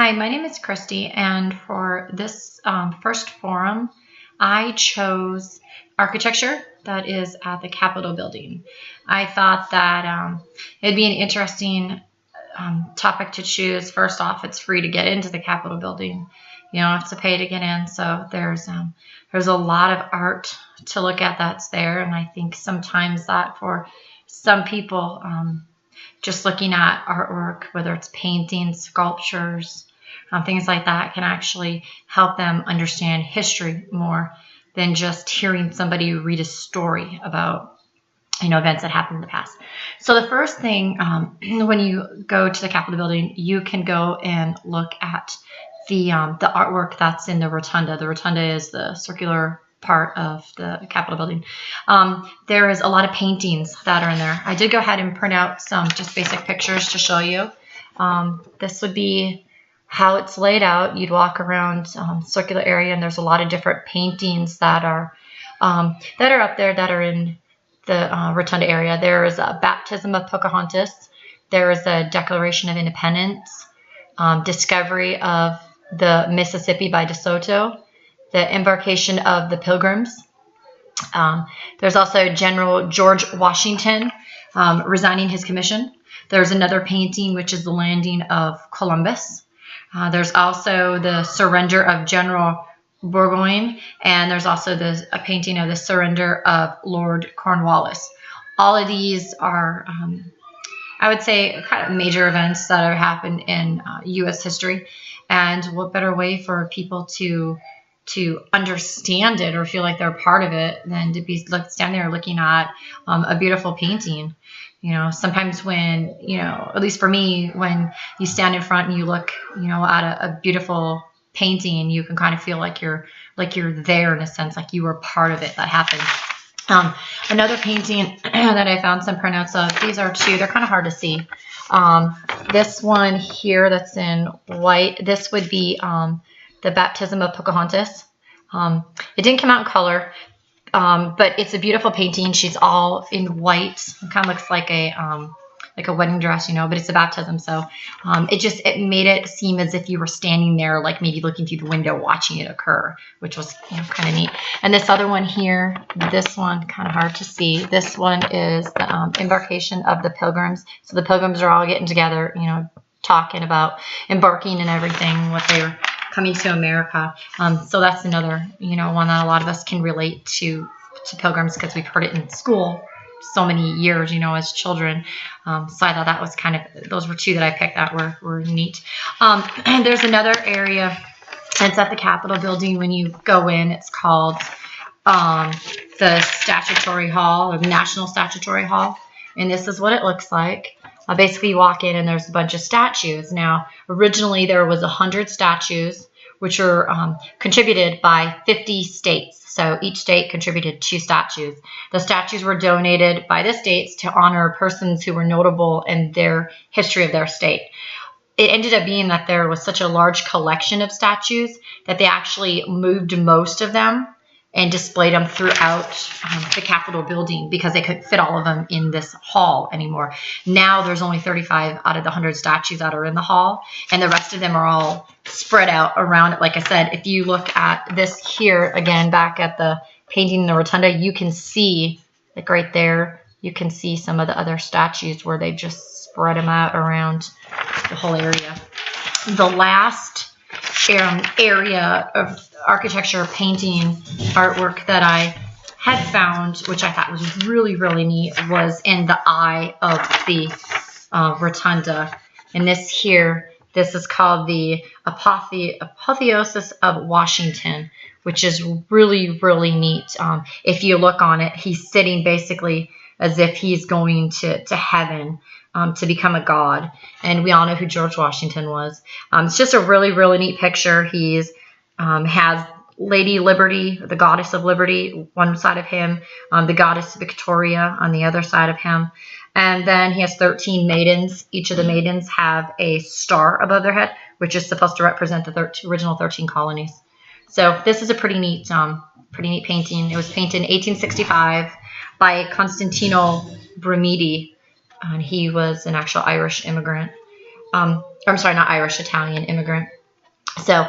Hi, my name is Christy, and for this first forum, I chose architecture that is at the Capitol building. I thought that it'd be an interesting topic to choose. First off, it's free to get into the Capitol building. You don't have to pay to get in, so there's a lot of art to look at that's there, and I think sometimes that for some people, just looking at artwork, whether it's paintings, sculptures, things like that, can actually help them understand history more than just hearing somebody read a story about events that happened in the past. So the first thing, when you go to the Capitol building, you can go and look at the artwork that's in the rotunda. The rotunda is the circular part of the Capitol building. There is a lot of paintings that are in there. I did go ahead and print out some just basic pictures to show you. This would be how it's laid out. You'd walk around circular area, and there's a lot of different paintings that are up there that are in the rotunda area. There is a baptism of Pocahontas. There is a Declaration of Independence, discovery of the Mississippi by De Soto, the embarkation of the Pilgrims. There's also General George Washington resigning his commission. There's another painting, which is the landing of Columbus. There's also the surrender of General Burgoyne, and there's also a painting of the surrender of Lord Cornwallis. All of these are, I would say, kind of major events that have happened in U.S. history. And what better way for people to understand it or feel like they're part of it than to be standing there looking at a beautiful painting. Sometimes when, at least for me, when you stand in front and you look, at a beautiful painting, you can kind of feel like you're there in a sense, like you were part of it that happened. Another painting that I found some printouts of, these are two, they're kind of hard to see. This one here that's in white, this would be the baptism of Pocahontas. It didn't come out in color. But it's a beautiful painting. She's all in white. It kind of looks like a wedding dress, but it's a baptism. So it made it seem as if you were standing there, like maybe looking through the window, watching it occur, which was kind of neat. And this other one here, this one kind of hard to see. This one is the embarkation of the Pilgrims. So the Pilgrims are all getting together, talking about embarking and everything, what they were coming to America. So that's another, one that a lot of us can relate to Pilgrims because we've heard it in school so many years, as children. So I thought that was those were two that I picked that were neat. And there's another area that's at the Capitol building when you go in. It's called the Statuary Hall, or the National Statuary Hall. And this is what it looks like. Basically, you walk in and there's a bunch of statues. Now, originally there was 100 statues, which were contributed by 50 states. So each state contributed 2 statues. The statues were donated by the states to honor persons who were notable in their history of their state. It ended up being that there was such a large collection of statues that they actually moved most of them and displayed them throughout the Capitol building because they couldn't fit all of them in this hall anymore. Now there's only 35 out of the 100 statues that are in the hall, and the rest of them are all spread out around it. Like I said, if you look at this here, again, back at the painting in the rotunda, you can see, like right there, you can see some of the other statues where they just spread them out around the whole area. The last area of architecture, painting, artwork that I had found, which I thought was really, really neat, was in the eye of the rotunda. And this is called the Apotheosis of Washington, which is really, really neat. If you look on it, he's sitting basically as if he's going to heaven to become a god. And we all know who George Washington was. It's just a really, really neat picture. He's has Lady Liberty, the goddess of liberty, one side of him, the goddess Victoria on the other side of him. And then he has 13 maidens. Each of the maidens have a star above their head, which is supposed to represent the original 13 colonies. So this is a pretty neat painting. It was painted in 1865 by Constantino Brumidi, and he was an actual Irish immigrant. or I'm sorry, not Irish, Italian immigrant. So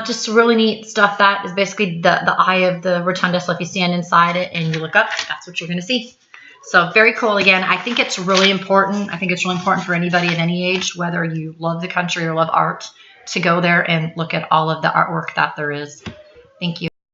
just really neat stuff. That is basically the eye of the rotunda. So if you stand inside it and you look up, that's what you're going to see. So very cool. Again, I think it's really important. I think it's really important for anybody at any age, whether you love the country or love art, to go there and look at all of the artwork that there is. Thank you.